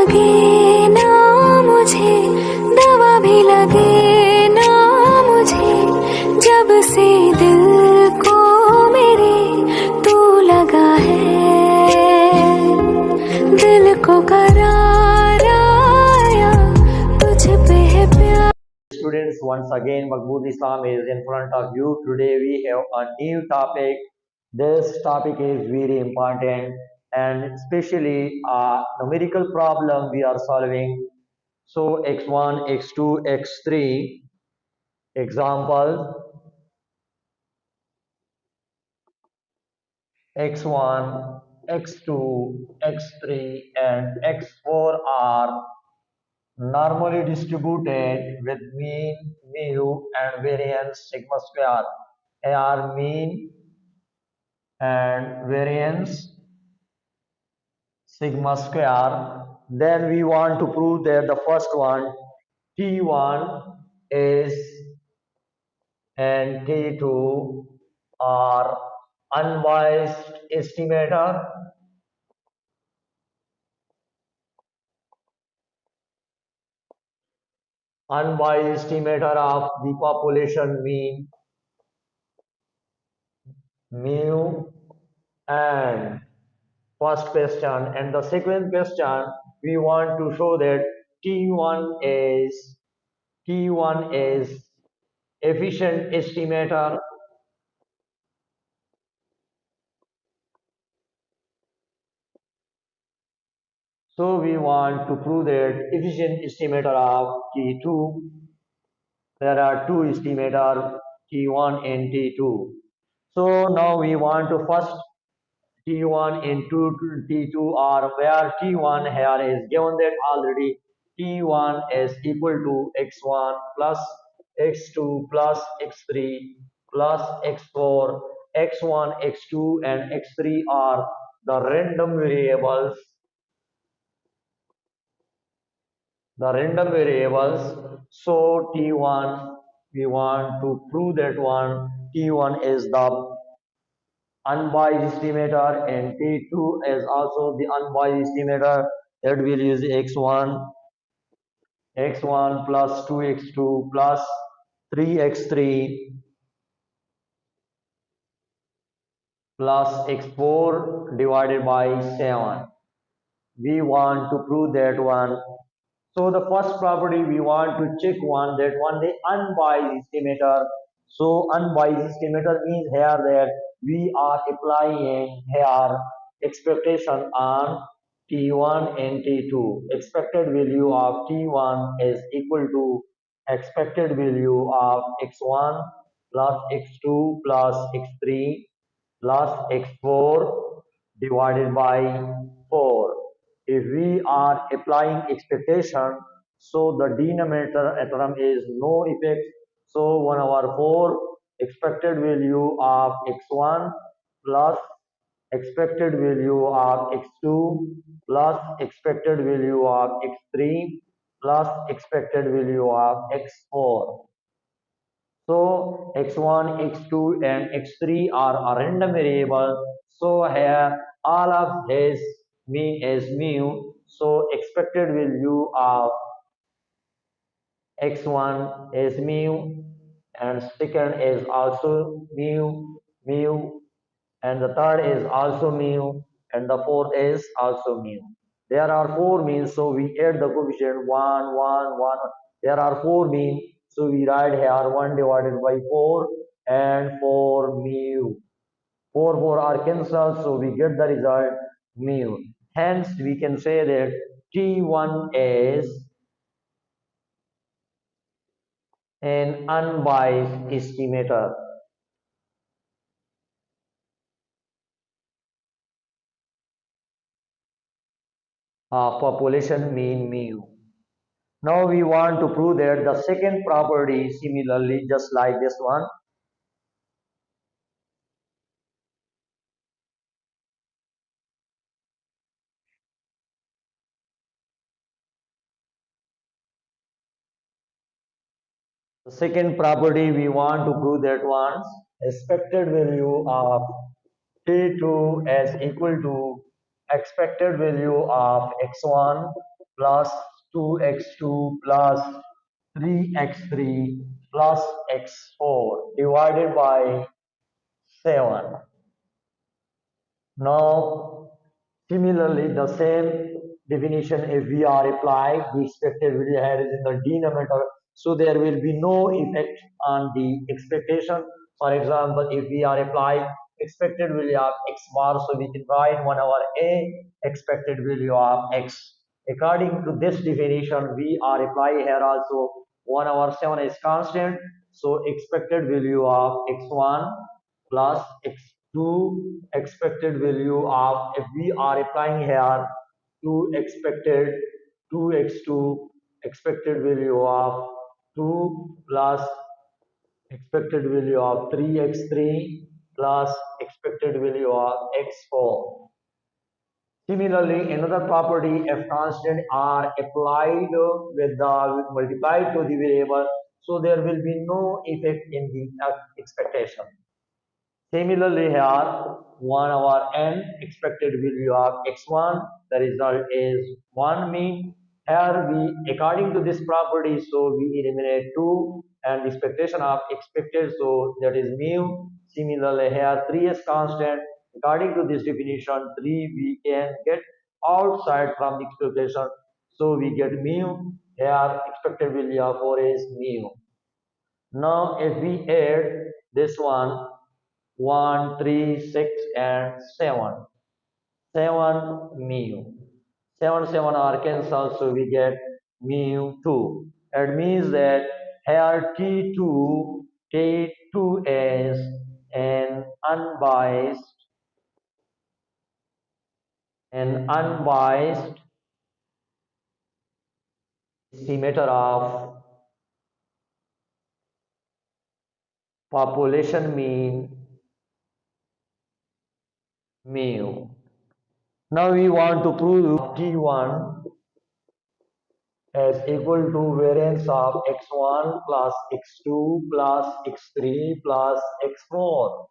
लगे ना मुझे, दवा भी लगे ना मुझे, जब से दिल को मेरे तू लगा है, दिल को करार आया तुझ पे है प्यार. Students, once again Maqbool Islam is in front of you. Today we have a new topic. This topic is very important and especially a numerical problem we are solving. So x1, x2, x3 example. x1, x2, x3 and x4 are normally distributed with mean, mu and variance sigma square. Are mean and variance sigma square. Then we want to prove that the first one T1 is and T2 are unbiased estimator. Unbiased estimator of the population mean, mu and first question, and the second question we want to show that T1 is efficient estimator. So we want to prove that efficient estimator of T2. There are two estimators T1 and T2. So now we want to first T1 into T2 are where T1 here is given that already T1 is equal to x1 plus x2 plus x3 plus x4. x1, x2 and x3 are the random variables. So T1 we want to prove that T1 is the unbiased estimator and T2 is also the unbiased estimator. That will use x1 plus 2x2 plus 3x3 plus x4 divided by 7. We want to prove that one. So the first property we want to check the unbiased estimator. So unbiased estimator means here that we are applying here expectation on T1 and T2. Expected value of T1 is equal to expected value of x1 plus x2 plus x3 plus x4 divided by 4. If we are applying expectation, so the denominator term is no effect. So 1 over 4 expected value of x1 plus expected value of x2 plus expected value of x3 plus expected value of x4. So x1, x2 and x3 are a random variable. So here all of this mean is mu. So expected value of x1 is mu and second is also mu and the third is also mu and the fourth is also mu. There are four means, so we add the coefficient 1, 1, 1. There are four means, so we write here 1 divided by 4 and 4 mu. 4 are cancelled, so we get the result mu. Hence, we can say that T1 is an unbiased estimator. Population mean mu. Now we want to prove that the second property similarly just like this one. The second property we want to prove that one expected value of T2 is equal to expected value of x1 plus 2x2 plus 3x3 plus x4 divided by 7. Now, similarly, the same definition if we are applying, the expected value here is in the denominator, so there will be no effect on the expectation. For example, if we are applying expected value of x bar, so we can write 1 over a expected value of x. According to this definition, we are applying here also 1 over 7 is constant, so expected value of x1 plus x2 expected value of, if we are applying here 2 expected 2x2 expected value of 2 plus expected value of 3x3 plus expected value of x4. Similarly, another property, if constant are applied with the multiplied to the variable, so there will be no effect in the expectation. Similarly here, 1 over n expected value of x1, the result is 1 mean. Here we, according to this property, so we eliminate 2 and the expectation of expected, so that is mu. Similarly here 3 is constant. According to this definition, 3 we can get outside from the expectation, so we get mu. Here expected value of 4 is mu. Now if we add this one, 1, 3, 6, and 7. 7 mu. 7, 7 are cancelled, so we get mu 2. It means that here T2 is an unbiased estimator of population mean mu. Now we want to prove T1 is equal to variance of x1 plus x2 plus x3 plus x4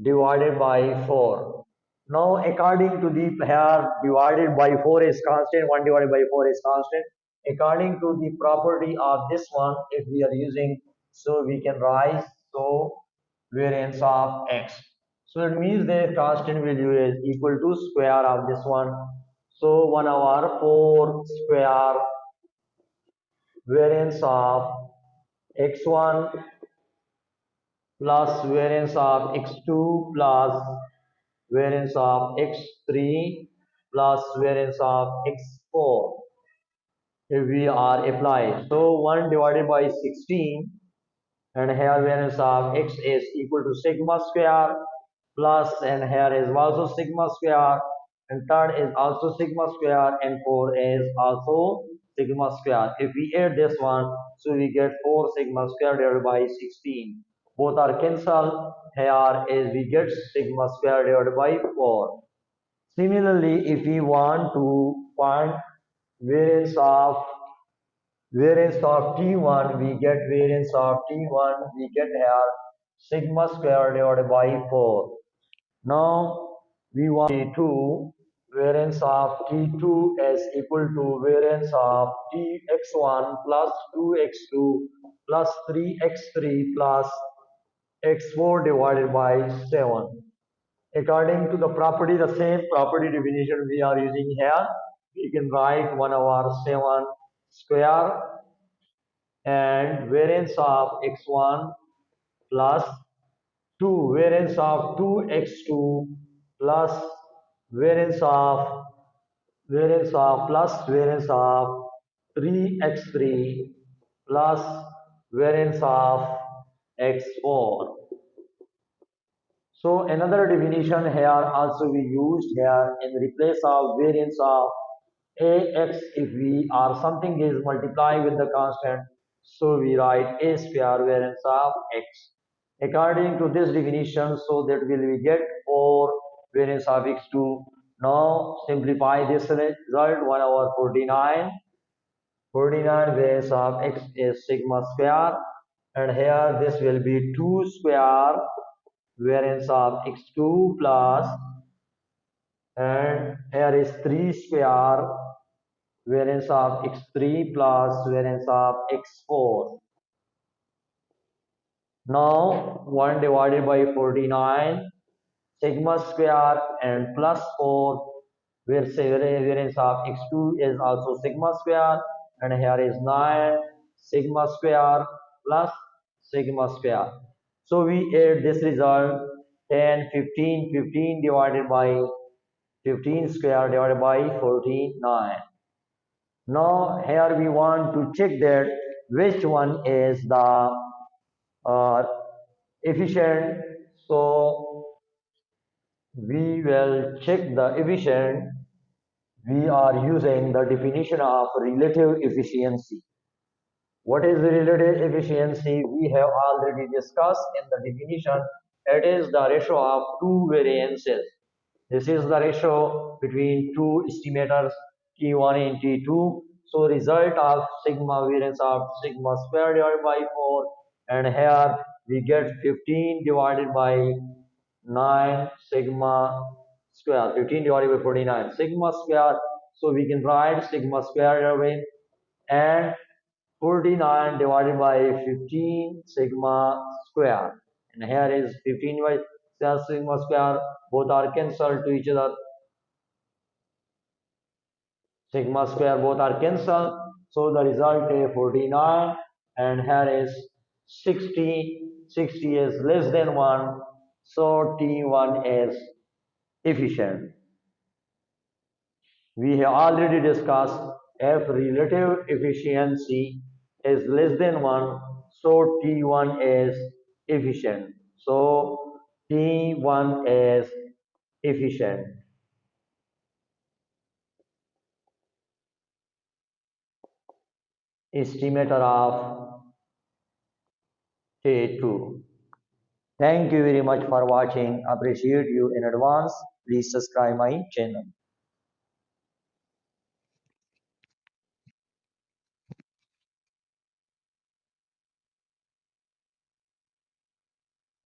divided by 4. Now according to the here divided by 4 is constant, 1 divided by 4 is constant. According to the property of this one, if we are using, so we can write so variance of x. So it means the constant value is equal to square of this one. So 1 over 4 square variance of x1 plus variance of x2 plus variance of x3 plus variance of x4 if we are applied. So 1 divided by 16, and here variance of x is equal to sigma square plus, and here is also sigma square, and third is also sigma square, and 4 is also sigma square. If we add this one, so we get 4 sigma square divided by 16. Both are cancelled. Here is we get sigma square divided by 4. Similarly, if we want to find variance of T1, we get variance of T1, we get here sigma square divided by 4. Now we want T2, variance of T2 is equal to variance of Tx1 plus 2x2 plus 3x3 plus x4 divided by 7. According to the property, the same property definition we are using here, we can write 1 over 7 square and variance of x1 plus 2 variance of 2x2 plus variance of 3x3 plus variance of x4. So another definition here also we used here in replace of variance of ax, if we are something is multiplied with the constant, so we write a square variance of x. According to this definition, so that will we get 4 variance of x2. Now simplify this result, 1 over 49. 49 variance of x is sigma square, and here this will be 2 square variance of x2 plus, and here is 3 square variance of x3 plus variance of x4. Now 1 divided by 49 sigma square and plus 4, where variance of x2 is also sigma square, and here is 9 sigma square plus sigma square. So we add this result 10, 15, 15 divided by 15 square divided by 49. Now here we want to check that which one is the uh, efficient. So we will check the efficient. We are using the definition of relative efficiency. What is the relative efficiency? We have already discussed in the definition. It is the ratio of two variances. This is the ratio between two estimators T1 and T2. So result of sigma variance of sigma square divided by 4, and here we get 15 divided by 9 sigma square. 15 divided by 49 sigma square. So we can write sigma square away, and 49 divided by 15 sigma square, and here is 15 by sigma square, both are cancelled to each other, sigma square both are cancelled, so the result is 49, and here is 60. 60 is less than 1, so T1 is efficient. We have already discussed if relative efficiency is less than 1, so T1 is efficient. So T1 is efficient. Estimator of T2. Thank you very much for watching. Appreciate you in advance. Please subscribe my channel.